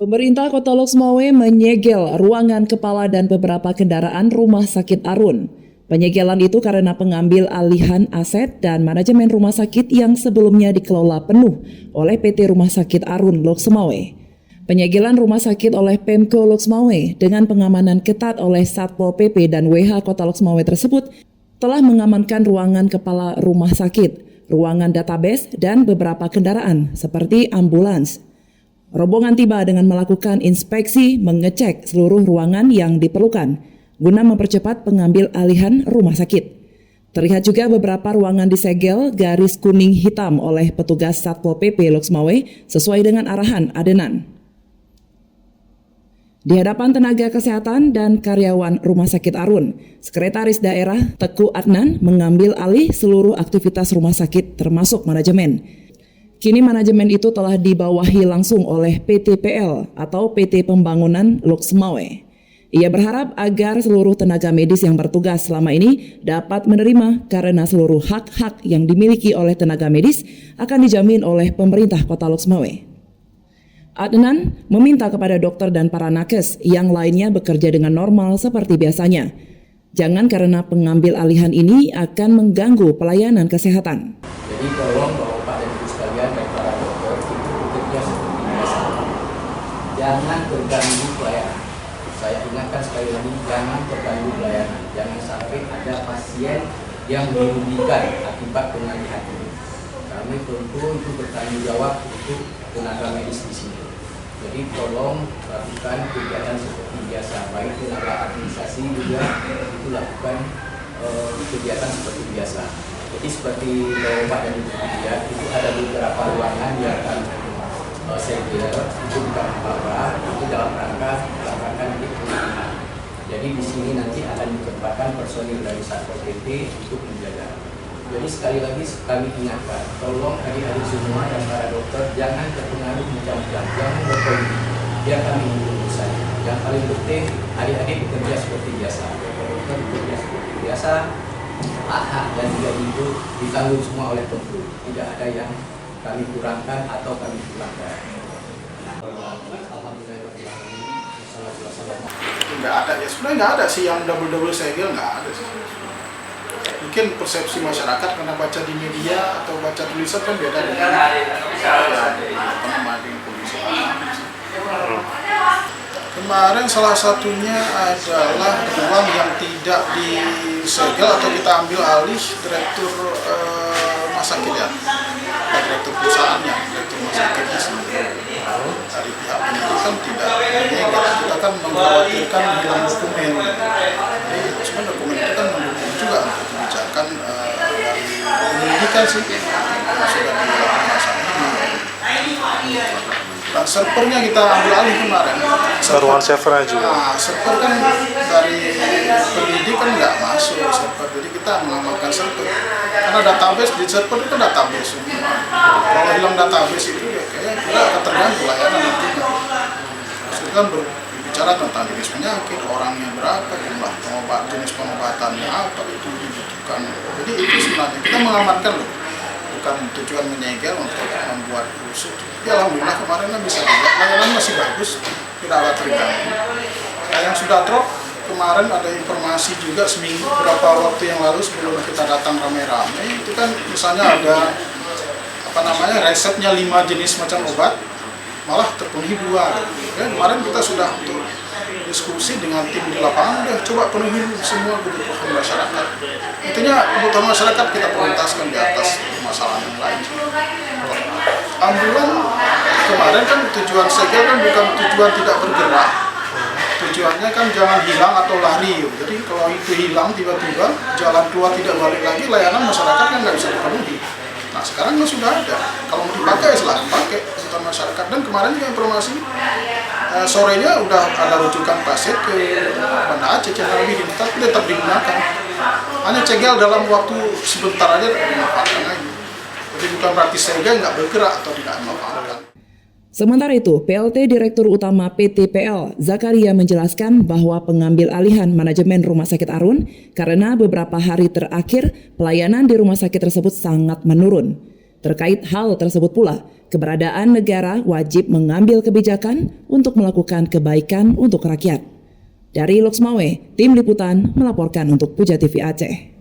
Pemerintah Kota Loksmawe menyegel ruangan kepala dan beberapa kendaraan Rumah Sakit Arun. Penyegelan itu karena pengambil alihan aset dan manajemen rumah sakit yang sebelumnya dikelola penuh oleh PT Rumah Sakit Arun Loksmawe. Penyegelan rumah sakit oleh Pemko Loksmawe dengan pengamanan ketat oleh Satpol PP dan WH Kota Loksmawe tersebut telah mengamankan ruangan kepala rumah sakit, ruangan database, dan beberapa kendaraan seperti ambulans. Rombongan tiba dengan melakukan inspeksi mengecek seluruh ruangan yang diperlukan guna mempercepat pengambil alihan rumah sakit. Terlihat juga beberapa ruangan disegel garis kuning hitam oleh petugas Satpol PP Loksmawe sesuai dengan arahan adenan. Di hadapan tenaga kesehatan dan karyawan Rumah Sakit Arun, Sekretaris Daerah Teku Adnan mengambil alih seluruh aktivitas rumah sakit termasuk manajemen. Kini manajemen itu telah dibawahi langsung oleh PT PL atau PT Pembangunan Loksmawe. Ia berharap agar seluruh tenaga medis yang bertugas selama ini dapat menerima karena seluruh hak-hak yang dimiliki oleh tenaga medis akan dijamin oleh pemerintah Kota Loksmawe. Adnan meminta kepada dokter dan para nakes yang lainnya bekerja dengan normal seperti biasanya. Jangan karena pengambil alihan ini akan mengganggu pelayanan kesehatan. Jadi tolong Bapak dan Ibu sekalian dan para dokter itu bekerja seperti biasa. Jangan terganggu pelayanan. Saya ingatkan sekali lagi, jangan terganggu pelayanan. Jangan sampai ada pasien yang dirugikan akibat pengalihan ini. Kami tentu itu bertanggung jawab untuk tenaga medis di sini. Jadi tolong lakukan kegiatan seperti biasa, baik tenaga administrasi juga itu lakukan kegiatan seperti biasa. Jadi seperti Bapak dan Ibu lihat, itu ada beberapa ruangan yang akan segel, itu bukan apa-apa, itu dalam rangka nanti pengamanan. Jadi di sini nanti akan ditempatkan personil dari Satpol PP untuk menjaga. Jadi sekali lagi kami ingatkan, tolong adik-adik semua dan para dokter jangan terpengaruh macam-macam, jangan berpolitik. Biar kami urusan. Yang paling penting adik-adik bekerja seperti biasa, dokter bekerja seperti biasa. Hak-hak dan juga itu ditanggung semua oleh Pemko. Tidak ada yang kami kurangkan atau kami kurangkan. Nggak ada ya, sebenarnya nggak ada sih yang double segel, nggak ada sih. Mungkin persepsi masyarakat karena baca di media atau baca tulisan kan beda dengan polisi. Kemarin salah satunya adalah ruang yang tidak disegel atau kita ambil alih direktur rumah sakit ya, direktur perusahaannya, direktur rumah sakitnya sendiri. Dari pihak penyidikan tidak menyegel, kita kan mengkhawatirkan hilang dokumen. Jadi sebenarnya dokumen itu kan mendukung juga untuk kebijakan dari penyidikan sih yang sudah dilakukan masa ini. Nah, servernya kita ambil alih kemarin. Ruangan servernya juga. Nah, server kan dari penyidik kan nggak masuk server, jadi kita mengamankan server. Karena database di server itu database semua. Kalau hilang database itu ya kayak kita akan terganggu layanan nantinya. Terus itu kan berbicara tentang jenis penyakit, orangnya berapa, jumlah jenis pengobatannya apa itu dibutuhkan. Jadi itu sebenarnya kita mengamankan loh. Bukan tujuan menyegel untuk membuat rusuh. Ya alhamdulillah kemarin kan bisa dilihat layanan masih bagus, tidak ada terganggu. Nah, yang sudah drop kemarin ada informasi juga seminggu beberapa waktu yang lalu sebelum kita datang rame-rame itu kan misalnya ada resepnya 5 jenis macam obat malah terpenuhi 2. Ya, kemarin kita sudah untuk diskusi dengan tim di lapangan, udah coba penuhi semua kebutuhan masyarakat. Intinya kebutuhan masyarakat kita prioritaskan di atas masalah yang lain. Ambulan kemarin kan tujuan segel kan bukan tujuan tidak bergerak, tujuannya kan jangan hilang atau lari. Jadi kalau itu hilang tiba-tiba jalan keluar tidak balik lagi, layanan masyarakat kan nggak bisa dipenuhi. Nah sekarang kan sudah ada, kalau mau dipakai silahkan pakai kebutuhan masyarakat. Dan kemarin juga informasi sorenya udah ada rujukan pasien ke Banda Aceh yang lebih tapi tetap digunakan. Hanya segel dalam waktu sebentar aja dimanfaatkan lagi. Jadi bukan berarti segel nggak bergerak atau tidak dimanfaatkan. Sementara itu, PLT Direktur Utama PT PL, Zakaria menjelaskan bahwa pengambil alihan manajemen Rumah Sakit Arun karena beberapa hari terakhir pelayanan di rumah sakit tersebut sangat menurun. Terkait hal tersebut pula, keberadaan negara wajib mengambil kebijakan untuk melakukan kebaikan untuk rakyat. Dari Loksmawe, Tim Liputan melaporkan untuk Puja TV Aceh.